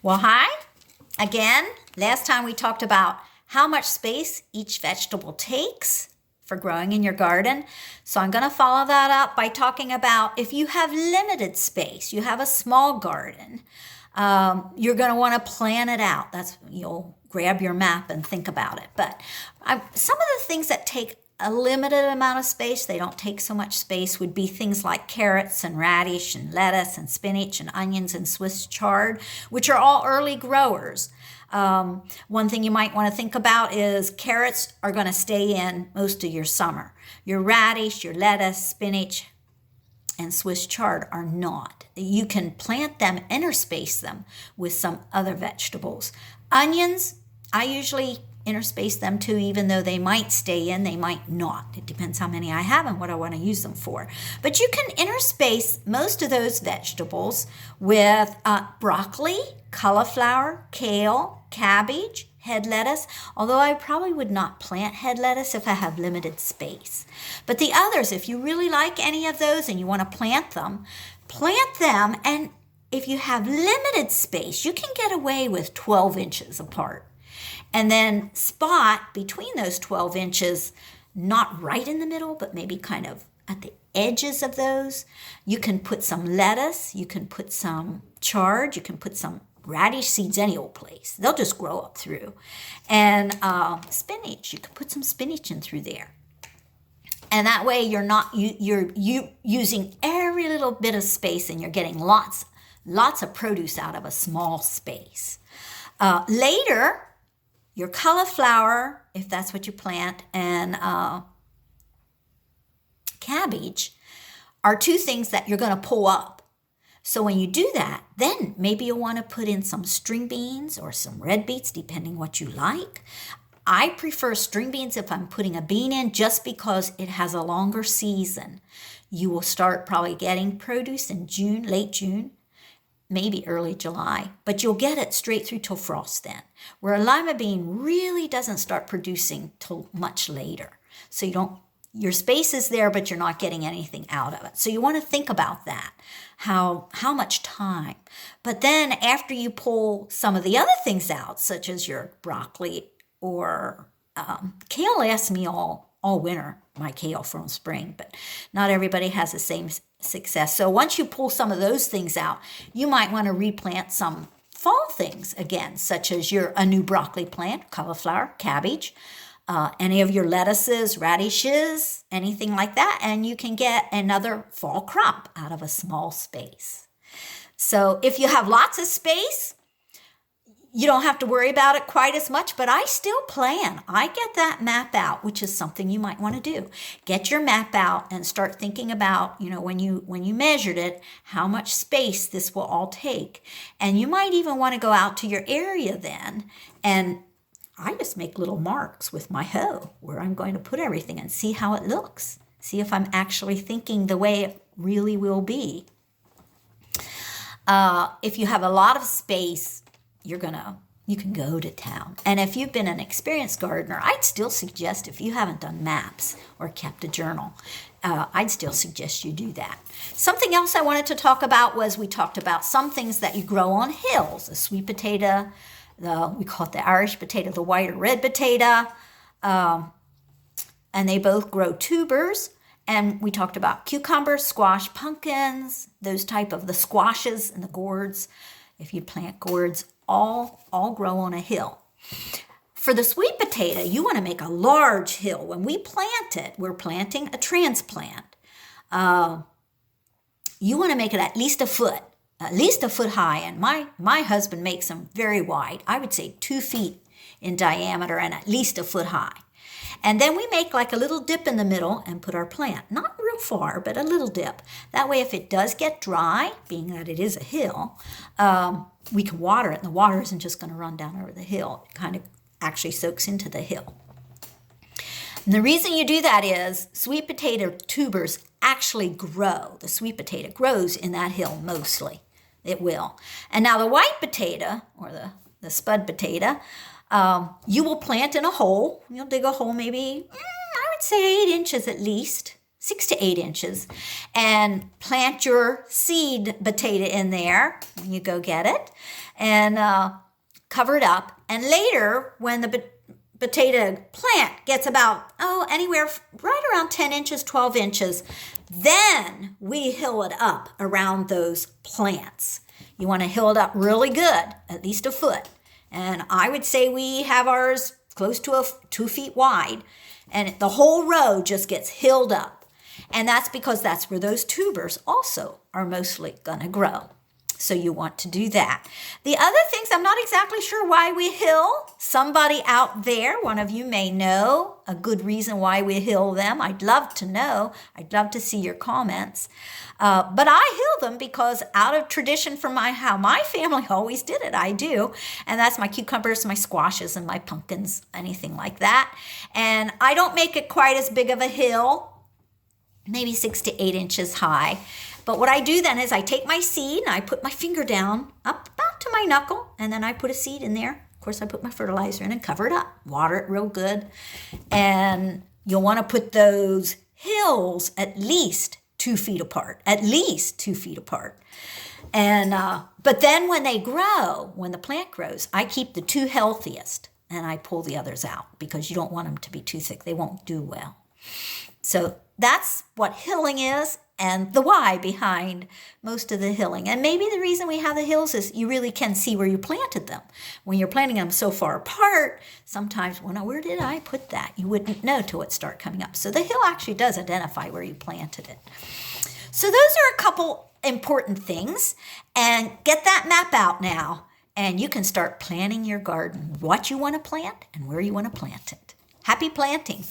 Well, hi. Again, last time we talked about how much space each vegetable takes for growing in your garden. So I'm going to follow that up by talking about if you have limited space, you have a small garden, you're going to want to plan it out. You'll grab your map and think about it. But some of the things that take a limited amount of space, they don't take so much space, would be things like carrots and radish and lettuce and spinach and onions and Swiss chard, which are all early growers. One thing you might want to think about is carrots are going to stay in most of your summer. Your radish, your lettuce, spinach, and Swiss chard are not. You can plant them, interspace them with some other vegetables. Onions, I usually interspace them too, even though they might stay in, they might not. It depends how many I have and what I want to use them for. But you can interspace most of those vegetables with broccoli, cauliflower, kale, cabbage, head lettuce, although I probably would not plant head lettuce if I have limited space. But the others, if you really like any of those and you want to plant them, and if you have limited space, you can get away with 12 inches apart. And then spot between those 12 inches, not right in the middle, but maybe kind of at the edges of those. You can put some lettuce, you can put some chard, you can put some radish seeds any old place. They'll just grow up through. And spinach, you can put some spinach in through there. And that way you're using every little bit of space and you're getting lots of produce out of a small space. Later, your cauliflower, if that's what you plant, and cabbage are two things that you're going to pull up. So when you do that, then maybe you'll want to put in some string beans or some red beets, depending what you like. I prefer string beans if I'm putting a bean in, just because it has a longer season. You will start probably getting produce in June, late June, maybe early July, but you'll get it straight through till frost then, where a lima bean really doesn't start producing till much later. So your space is there, but you're not getting anything out of it. So you want to think about that, how much time. But then after you pull some of the other things out, such as your broccoli or kale lasts me all winter, my kale from spring, but not everybody has the same success. So once you pull some of those things out, you might want to replant some fall things again, such as a new broccoli plant, cauliflower, cabbage, any of your lettuces, radishes, anything like that, and you can get another fall crop out of a small space. So if you have lots of space, you don't have to worry about it quite as much, but I still plan. I get that map out, which is something you might want to do. Get your map out and start thinking about, when you measured it, how much space this will all take. And you might even want to go out to your area then, and I just make little marks with my hoe where I'm going to put everything and see how it looks. See if I'm actually thinking the way it really will be. If you have a lot of space, you can go to town. And if you've been an experienced gardener, I'd still suggest, if you haven't done maps or kept a journal, I'd still suggest you do that. Something else I wanted to talk about was we talked about some things that you grow on hills. The sweet potato, we call it the Irish potato, the white or red potato, and they both grow tubers. And we talked about cucumbers, squash, pumpkins, those type of the squashes and the gourds. If you plant gourds, all grow on a hill. For the sweet potato, you want to make a large hill. When we plant it, we're planting a transplant. You want to make it at least a foot high. And my husband makes them very wide. I would say 2 feet in diameter and at least a foot high. And then we make like a little dip in the middle and put our plant. Not real far, but a little dip. That way, if it does get dry, being that it is a hill, we can water it. And the water isn't just going to run down over the hill. It kind of actually soaks into the hill. And the reason you do that is sweet potato tubers actually grow. The sweet potato grows in that hill mostly. It will. And now the white potato, or the spud potato, you will plant in a hole. You'll dig a hole maybe, I would say 8 inches at least, 6 to 8 inches, and plant your seed potato in there when you go get it. and cover it up. And later, when the potato plant gets about, anywhere right around 10 inches, 12 inches, then we hill it up around those plants. You want to hill it up really good, at least a foot. And I would say we have ours close to 2 feet wide, and the whole row just gets hilled up. And that's because that's where those tubers also are mostly going to grow. So you want to do that. The other things, I'm not exactly sure why we hill. Somebody out there, one of you may know a good reason why we hill them. I'd love to know. I'd love to see your comments. But I hill them because out of tradition from how my family always did it, I do. And that's my cucumbers, my squashes, and my pumpkins, anything like that. And I don't make it quite as big of a hill, maybe 6 to 8 inches high. But what I do then is I take my seed and I put my finger down up about to my knuckle, and then I put a seed in there. Of course, I put my fertilizer in and cover it up, water it real good. And you'll want to put those hills at least 2 feet apart, And, but then when they grow, when the plant grows, I keep the 2 healthiest and I pull the others out because you don't want them to be too thick. They won't do well. So that's what hilling is and the why behind most of the hilling. And maybe the reason we have the hills is you really can see where you planted them. When you're planting them so far apart, sometimes, where did I put that? You wouldn't know till it start coming up. So the hill actually does identify where you planted it. So those are a couple important things. And get that map out now. And you can start planning your garden, what you want to plant and where you want to plant it. Happy planting.